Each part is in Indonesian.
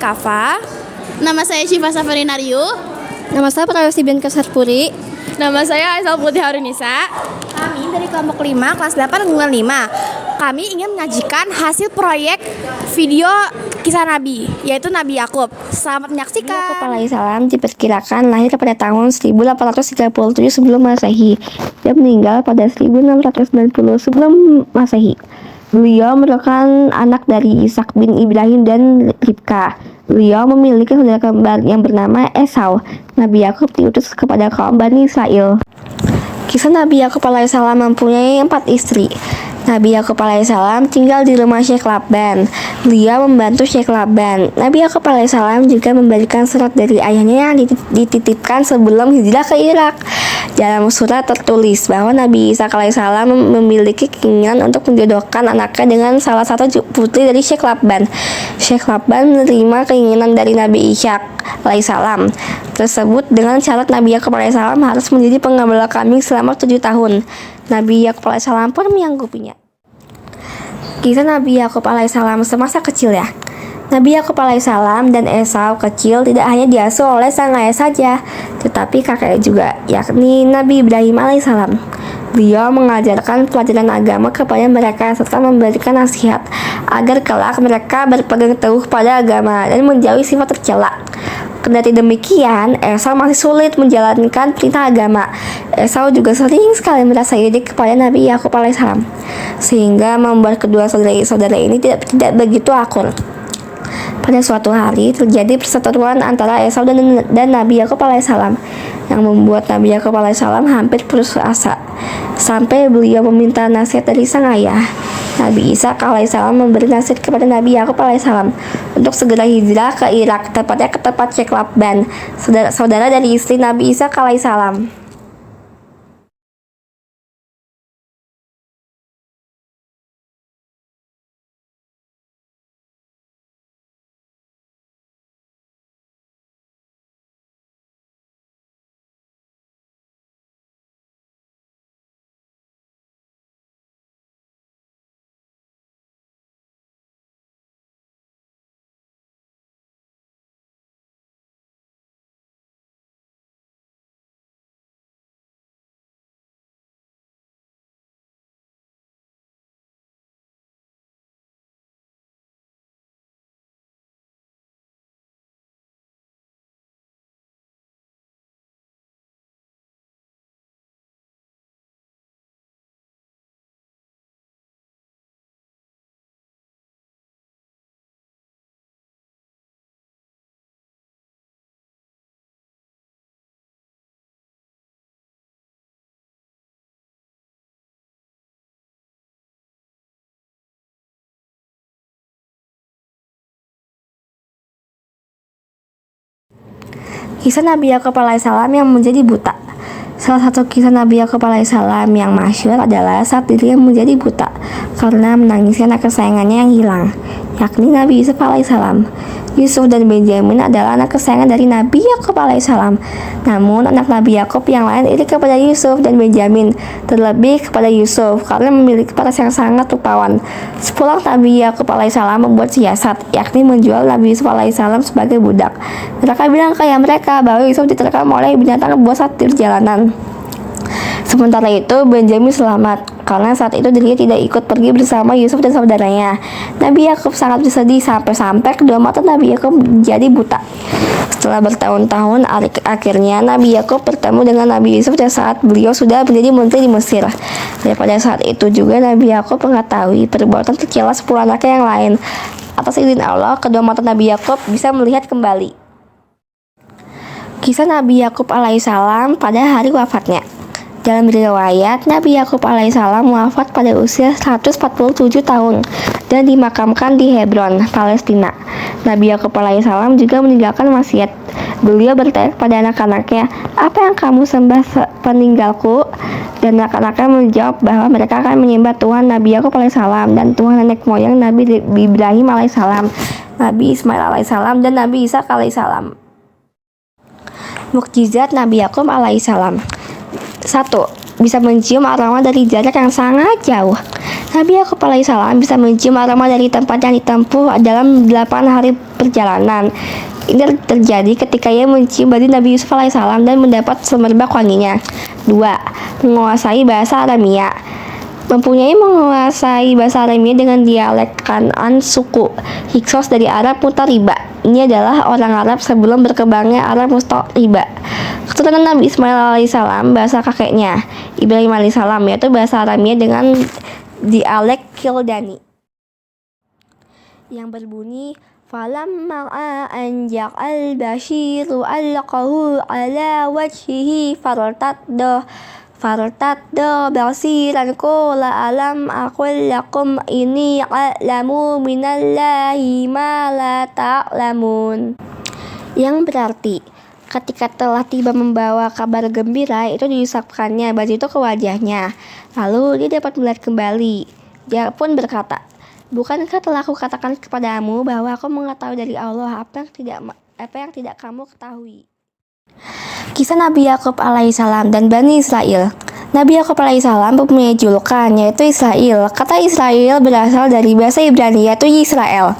Kafa. Nama saya Syifa Safarinaryu. Nama saya Prayasti Bianca Sarpuri. Nama saya Aisal Putih Harunisa. Kami dari kelompok 5, kelas 8 gabungan 5. Kami ingin menyajikan hasil proyek video kisah Nabi, yaitu Nabi Yakub. Selamat menyaksikan. Yakub alaihissalam diperkirakan lahir pada tahun 1837 sebelum Masehi dan meninggal pada 1690 sebelum Masehi. Beliau merupakan anak dari Ishak bin Ibrahim dan Ribka. Beliau memiliki saudara kembar yang bernama Esau. Nabi Yakub diutus kepada kaum Bani Israel. Kisah Nabi Yakub alaihissalam mempunyai 4 istri. Nabi Yakub alaihissalam tinggal di rumah Syekh Laban. Beliau membantu Syekh Laban. Nabi Yakub alaihissalam juga memberikan surat dari ayahnya yang dititipkan sebelum hijrah ke Irak. Dalam surat tertulis bahwa Nabi Isa alaihissalam memiliki keinginan untuk menjodohkan anaknya dengan salah satu putri dari Syekh Laban. Syekh Laban menerima keinginan dari Nabi Isa alaihissalam tersebut dengan syarat Nabi Yakub alaihissalam harus menjadi pengembala kambing selama 7 tahun. Nabi Yakub alaihissalam pun menyanggupinya. Kisah Nabi Yakub alaihissalam semasa kecil ya. Nabi Yakub alaihissalam dan Esau kecil tidak hanya diasuh oleh sang ayah saja, tetapi kakeknya juga, yakni Nabi Ibrahim alaihissalam. Beliau mengajarkan pelajaran agama kepada mereka serta memberikan nasihat agar kelak mereka berpegang teguh pada agama dan menjauhi sifat tercela. Kendati demikian, Esau masih sulit menjalankan perintah agama. Esau juga sering sekali merasa iri kepada Nabi Yakub alaihissalam, sehingga membuat kedua saudara ini tidak begitu akur. Pada suatu hari terjadi perseteruan antara Esau dan Nabi Yakub alaihissalam yang membuat Nabi Yakub alaihissalam hampir putus asa sampai beliau meminta nasihat dari sang ayah. Nabi Isa alaihissalam memberi nasihat kepada Nabi Yakub alaihissalam untuk segera hijrah ke Irak, tepatnya ke tempat Syekh Laban, saudara dari istri Nabi Isa alaihissalam. Kisah Nabi Yakub alaihissalam yang menjadi buta. Salah satu kisah Nabi Yakub alaihissalam yang masyhur adalah saat dirinya menjadi buta karena menangisi anak kesayangannya yang hilang, yakni Nabi Yusuf alaihissalam. Yusuf dan Benjamin adalah anak kesayangan dari Nabi Yakub alaihissalam. Namun anak Nabi Yakub yang lain iri kepada Yusuf dan Benjamin, terlebih kepada Yusuf karena memiliki paras yang sangat rupawan. Sepulang Nabi Yakub alaihissalam membuat siasat, yakni menjual Nabi Yusuf alaihissalam sebagai budak. Mereka bilang ke ayah mereka bahwa Yusuf diterkam oleh binatang buas satir jalanan. Sementara itu Benjamin selamat karena saat itu dirinya tidak ikut pergi bersama Yusuf dan saudaranya. Nabi Yakub sangat bersedih sampai kedua mata Nabi Yakub jadi buta. Setelah bertahun-tahun, akhirnya Nabi Yakub bertemu dengan Nabi Yusuf dan saat beliau sudah menjadi menteri di Mesir. Daripada saat itu juga Nabi Yakub mengetahui perbuatan tercela 10 anaknya yang lain. Atas izin Allah, kedua mata Nabi Yakub bisa melihat kembali. Kisah Nabi Yakub alaihissalam pada hari wafatnya. Dalam riwayat, Nabi Yakub alaihissalam wafat pada usia 147 tahun dan dimakamkan di Hebron, Palestina. Nabi Yakub alaihissalam juga meninggalkan wasiat. Beliau bertanya kepada anak-anaknya, "Apa yang kamu sembah peninggalku?" Dan anak-anaknya menjawab bahwa mereka akan menyembah Tuhan Nabi Yakub alaihissalam dan Tuhan nenek moyang Nabi Ibrahim alaihissalam, Nabi Ismail alaihissalam, dan Nabi Ishak alaihissalam. Mukjizat Nabi Yakub alaihissalam. 1. Bisa mencium aroma dari jarak yang sangat jauh. Nabi Yakub alaihissalam bisa mencium aroma dari tempat yang ditempuh dalam 8 hari perjalanan. Ini terjadi ketika ia mencium baju Nabi Yusuf alaihissalam dan mendapat semerbak wanginya. 2. Menguasai bahasa Aramia. Menguasai bahasa Aramia dengan dialek Kan'an suku Hiksos dari Arab Mutariba. Ini adalah orang Arab sebelum berkembangnya Arab Mustaliba. Keturunan Nabi Ismail alaihissalam bahasa kakeknya Ibrahim alaihissalam, yaitu bahasa Aramia dengan dialek Kildani yang berbunyi falamma anjaq al-bashiru alqahu ala wajhihi fartadda basiran qala alam aqul lakum inni a'lamu minallahi ma la ta'lamun, yang berarti ketika telah tiba membawa kabar gembira, itu diusapkannya baju itu ke wajahnya. Lalu dia dapat melihat kembali. Dia pun berkata, bukankah telah aku katakan kepadamu bahwa aku mengetahui dari Allah apa yang tidak kamu ketahui. Kisah Nabi Yakub alaihissalam dan Bani Israel. Nabi Yakub alaihissalam mempunyai julukan yaitu Israel. Kata Israel berasal dari bahasa Ibrani yaitu Yisrael,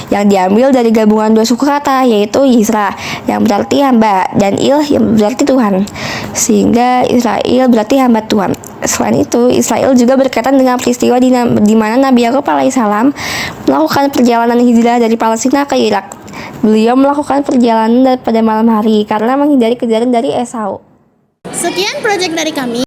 yang diambil dari gabungan dua suku kata yaitu Yisra yang berarti hamba dan Il yang berarti Tuhan, sehingga Israel berarti hamba Tuhan. Selain itu, Israel juga berkaitan dengan peristiwa di mana Nabi Yakub alaihissalam melakukan perjalanan hijrah dari Palestina ke Irak. Beliau melakukan perjalanan pada malam hari karena menghindari kejaran dari Esau. Sekian proyek dari kami.